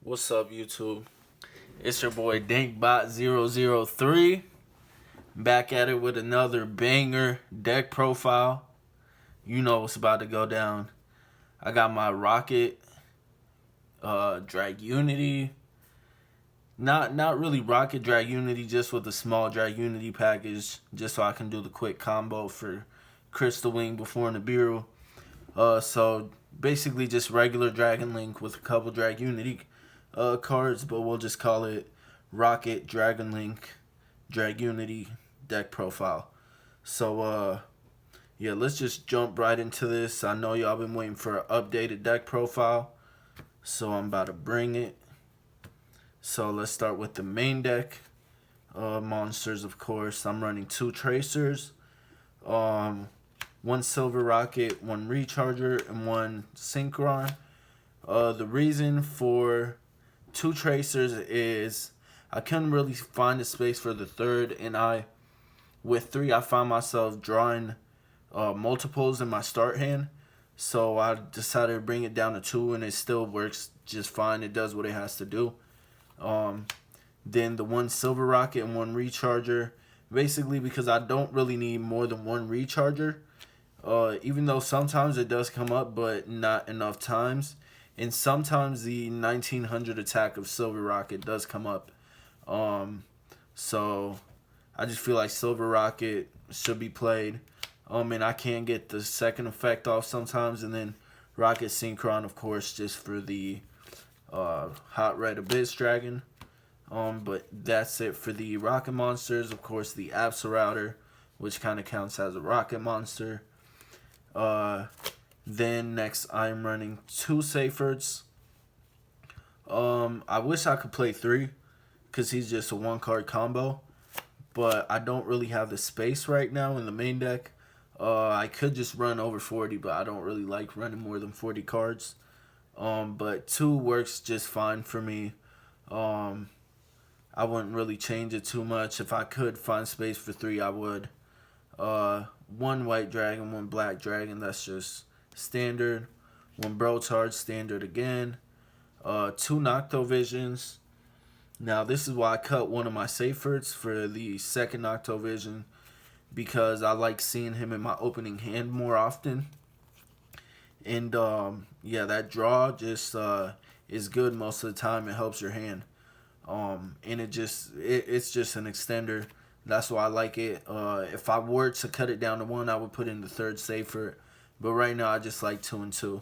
What's up, YouTube? It's your boy DankBot003 back at it with another banger deck profile. You know what's about to go down. I got my Rocket, Dragunity. Not really Rocket Dragunity, just with a small Dragunity package, just so I can do the quick combo for Crystal Wing before Nibiru. So basically just regular Dragon Link with a couple Dragunity cards, but we'll just call it Rocket Dragon Link Dragunity deck profile. So yeah, let's just jump right into this. I know y'all been waiting for an updated deck profile, so I'm about to bring it. So let's start with the main deck monsters. Of course, I'm running 2 Tracers, 1 Silver Rocket, 1 Recharger, and 1 Synchron. The reason for 2 Tracers is I couldn't really find a space for the third, and with 3 I find myself drawing multiples in my start hand, so I decided to bring it down to 2, and it still works just fine. It does what it has to do. Then the 1 Silver Rocket and 1 Recharger, basically because I don't really need more than 1 Recharger, even though sometimes it does come up, but not enough times. And sometimes the 1900 attack of Silver Rocket does come up. So I just feel like Silver Rocket should be played. And I can get the second effect off sometimes. And then Rocket Synchron, of course, just for the Hot Red Abyss Dragon. But that's it for the Rocket monsters. Of course, the Absolrouter, which kind of counts as a Rocket monster. Then next, I'm running 2 Seyforts. I wish I could play 3, because he's just a 1-card combo. But I don't really have the space right now in the main deck. I could just run over 40, but I don't really like running more than 40 cards. But 2 works just fine for me. I wouldn't really change it too much. If I could find space for 3, I would. 1 White Dragon, 1 Black Dragon, that's just standard. 1 Brotard, standard again. 2 Noctovisions. Now this is why I cut one of my Seyforts for the second Noctovision, because I like seeing him in my opening hand more often. And yeah, that draw just is good most of the time. It helps your hand. And it's just an extender. That's why I like it. If I were to cut it down to 1, I would put in the third Seyfort. But right now I just like 2 and 2.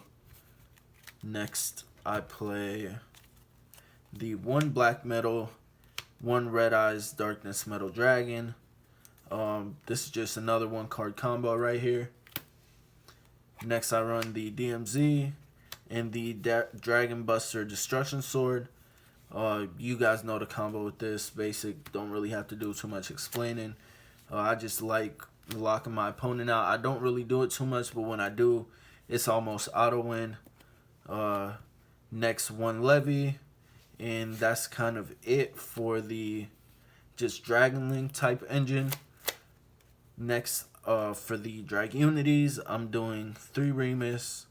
Next, I play the 1 Black Metal, 1 Red Eyes Darkness Metal Dragon. This is just another 1-card combo right here. Next, I run the DMZ and the Dragon Buster Destruction Sword. You guys know the combo with this. Basic, don't really have to do too much explaining. I just like locking my opponent out. I don't really do it too much, but when I do, it's almost auto win. Next, 1 Levy, and that's kind of it for the just Dragon Link type engine. Next, for the Dragunities, I'm doing 3 Remus,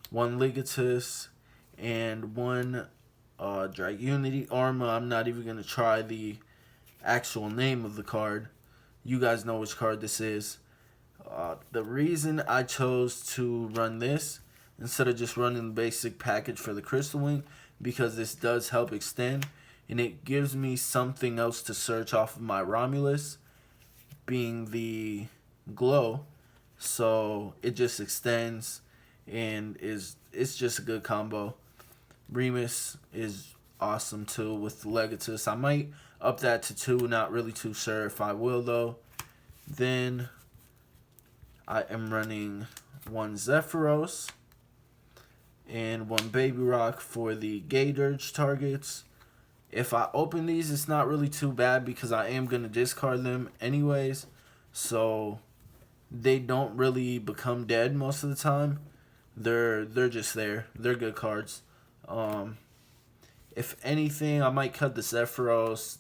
1 Legatus, and 1 Dragunity Arma. I'm not even going to try the actual name of the card. You guys know which card this is. The reason I chose to run this instead of just running the basic package for the Crystal Wing, because this does help extend, and it gives me something else to search off of my Romulus, being the Glow. So it just extends, and it's just a good combo. Remus is awesome too with Legatus. I might up that to 2, not really too sure if I will though. Then I am running 1 Zephyros and 1 Baby Rock for the Gay Dirge targets. If I open these, it's not really too bad because I am going to discard them anyways. So they don't really become dead most of the time. They're just there. They're good cards. If anything, I might cut the Zephyros,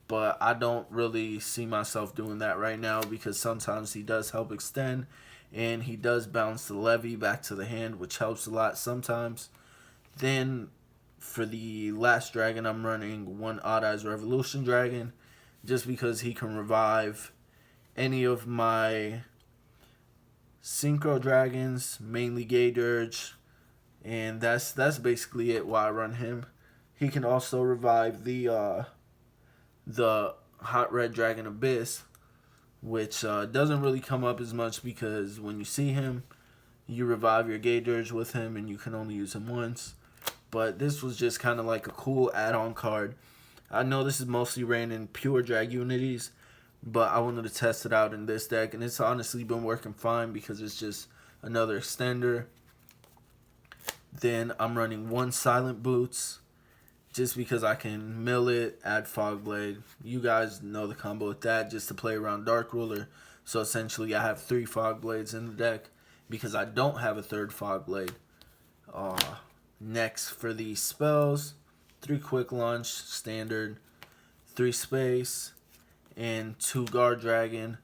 but I don't really see myself doing that right now because sometimes he does help extend, and he does bounce the Levy back to the hand, which helps a lot sometimes. Then For the last dragon, I'm running one Odd Eyes Revolution dragon, just because he can revive any of my synchro dragons, mainly Gay Dirge, and that's basically it. Why I run him. He can also revive the Hot Red Dragon Abyss, which doesn't really come up as much because when you see him, you revive your Gay Dirge with him, and you can only use him once. But this was just kind of like a cool add-on card. I know this is mostly ran in pure Dragunities, but I wanted to test it out in this deck, and it's honestly been working fine because it's just another extender. Then I'm running one Silent Boots, just because I can mill it, add Fog Blade. You guys know the combo with that, just to play around Dark Ruler. So essentially I have 3 Fog Blades in the deck because I don't have a third Fog Blade. Next, for the spells, 3 Quick Launch, standard, 3 Space, and 2 Guard Dragon.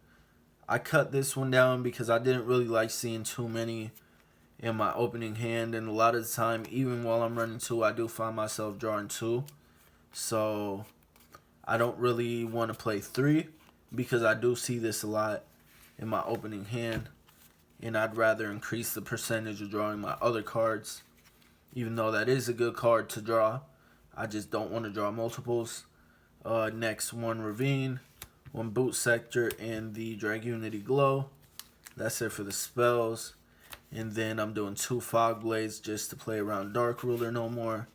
I cut this one down because I didn't really like seeing too many in my opening hand, and a lot of the time, even while I'm running 2, I do find myself drawing 2. So I don't really want to play 3 because I do see this a lot in my opening hand, and I'd rather increase the percentage of drawing my other cards. Even though that is a good card to draw, I just don't want to draw multiples. Next, 1 Ravine, 1 Boot Sector, and the Dragunity Glow. That's it for the spells. And then I'm doing 2 Fog Blades just to play around Dark Ruler no more.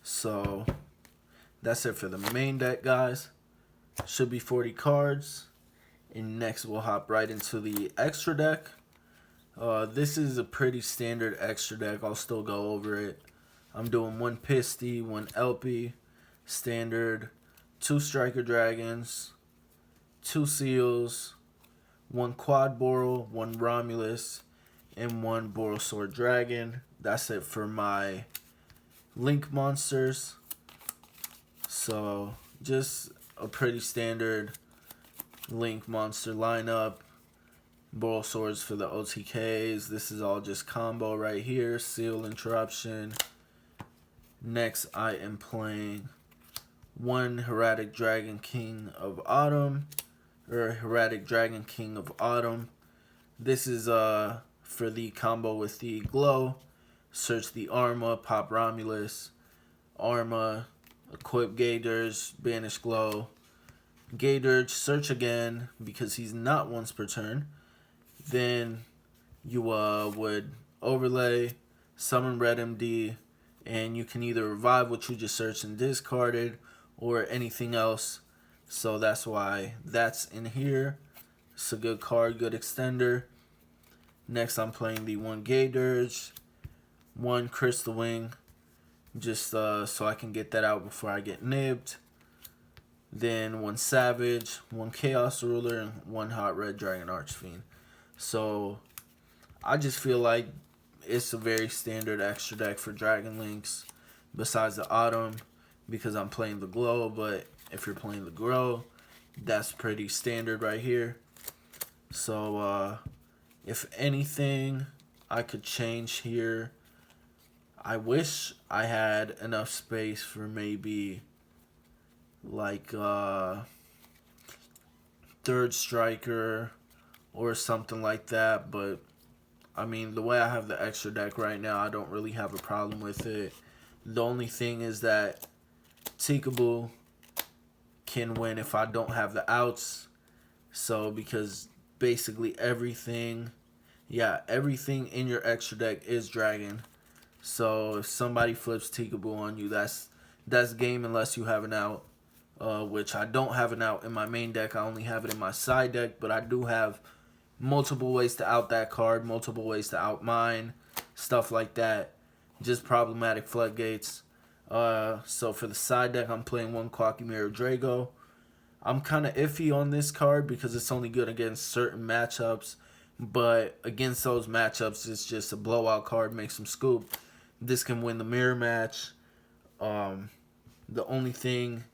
So that's it for the main deck, guys. Should be 40 cards. And next we'll hop right into the extra deck. This is a pretty standard extra deck. I'll still go over it. I'm doing 1 Pisty, 1 Elpy, standard, 2 Striker Dragons, 2 Seals, 1 Quad Boral, 1 Romulus, and 1 Borosaur Dragon. That's it for my Link monsters. So just a pretty standard Link monster lineup. Borosaurs for the OTKs. This is all just combo right here. Seal Interruption. Next, I am playing 1 Hieratic Dragon King of Autumn. Or Hieratic Dragon King of Autumn. This is for the combo with the Glow. Search the Arma, pop Romulus. Arma, equip Gay Dirge, banish Glow. Gay Dirge, search again because he's not once per turn. Then you would overlay, summon Red MD, and you can either revive what you just searched and discarded or anything else. So that's why that's in here. It's a good card, good extender. Next, I'm playing the 1 Gay Dirge, 1 Crystal Wing, just so I can get that out before I get nibbed. Then 1 Savage, 1 Chaos Ruler, and 1 Hot Red Dragon Archfiend. So I just feel like it's a very standard extra deck for Dragon Links, besides the Autumn, because I'm playing the Glow. But if you're playing the Grow, that's pretty standard right here. So if anything I could change here, I wish I had enough space for maybe like 3rd Striker or something like that. But I mean, the way I have the extra deck right now, I don't really have a problem with it. The only thing is that Tikaboo can win if I don't have the outs. So because basically everything in your extra deck is dragon. So if somebody flips Tikaboo on you, that's game unless you have an out. Which I don't have an out in my main deck. I only have it in my side deck, but I do have multiple ways to out that card, multiple ways to out mine, stuff like that. Just problematic floodgates. So for the side deck, I'm playing 1 Quackimere Drago. I'm kind of iffy on this card because it's only good against certain matchups, but against those matchups, it's just a blowout card, makes them scoop. This can win the mirror match. The only thing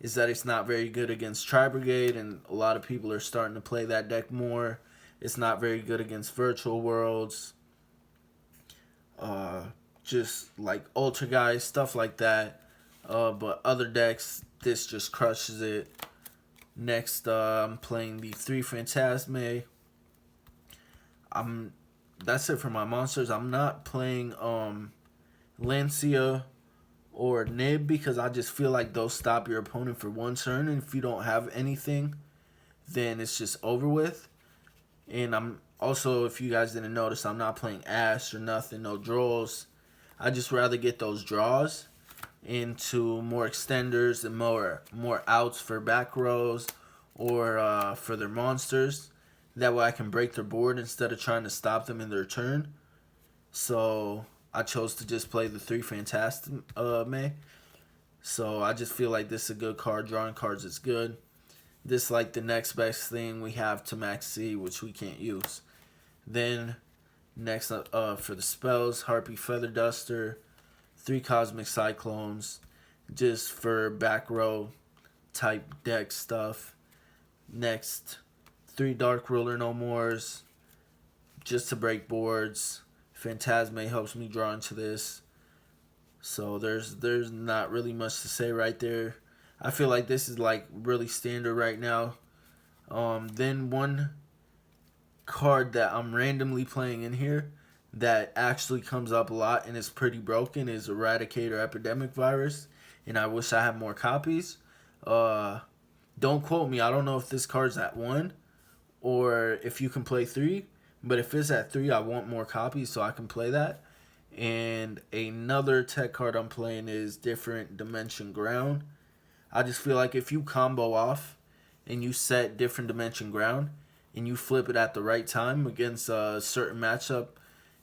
is that it's not very good against Tri-Brigade, and a lot of people are starting to play that deck more. It's not very good against Virtual Worlds. just like Ultra Guys, stuff like that. But other decks, this just crushes it. Next, I'm playing the 3 Phantasme. That's it for my monsters. I'm not playing Lancia or Nib because I just feel like they'll stop your opponent for one turn, and if you don't have anything, then it's just over with. And I'm also, if you guys didn't notice, I'm not playing Ash or nothing, no draws. I just rather get those draws into more extenders and more outs for back rows or for their monsters. That way I can break their board instead of trying to stop them in their turn. So I chose to just play the 3 Fantastic May. So I just feel like this is a good card. Drawing cards is good. This like the next best thing we have to Max C, which we can't use. Then next for the spells, Harpy Feather Duster, 3 Cosmic Cyclones, just for back row type deck stuff. Next, 3 Dark Ruler No Mores, just to break boards. Phantasme helps me draw into this. So there's not really much to say right there. I feel like this is like really standard right now. Then one card that I'm randomly playing in here that actually comes up a lot and is pretty broken is Eradicator Epidemic Virus, and I wish I had more copies. Don't quote me. I don't know if this card's at 1 or if you can play 3, but if it's at 3, I want more copies so I can play that. And another tech card I'm playing is Different Dimension Ground. I just feel like if you combo off and you set Different Dimension Ground and you flip it at the right time against a certain matchup,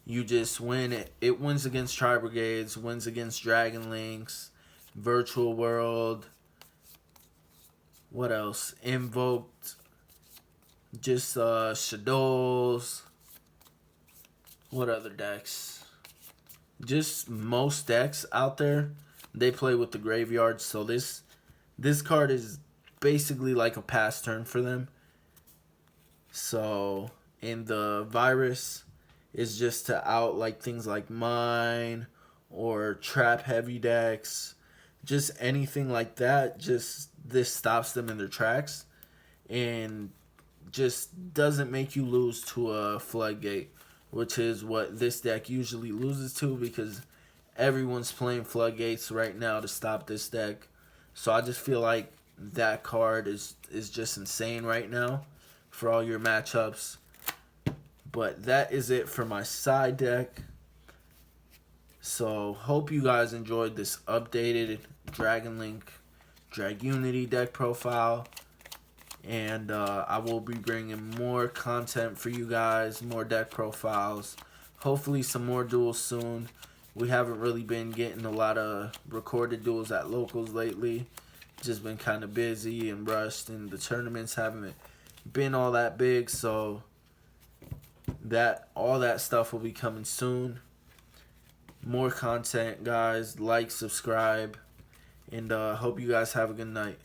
you just win it. It wins against Tri-Brigades, wins against Dragon Links, Virtual World. What else? Invoked. Just Shadows. What other decks? Just most decks out there, they play with the graveyard. So this card is basically like a pass turn for them. So, in the virus is just to out like things like mine or trap heavy decks, just anything like that. Just this stops them in their tracks and just doesn't make you lose to a floodgate, which is what this deck usually loses to because everyone's playing floodgates right now to stop this deck. So I just feel like that card is just insane right now for all your matchups. But that is it for my side deck. So hope you guys enjoyed this updated Dragon Link Dragunity deck profile. And I will be bringing more content for you guys, more deck profiles. Hopefully some more duels soon. We haven't really been getting a lot of recorded duels at locals lately. Just been kind of busy and rushed, and the tournaments haven't been all that big. So all that stuff will be coming soon. More content, guys. Like, subscribe, and hope you guys have a good night.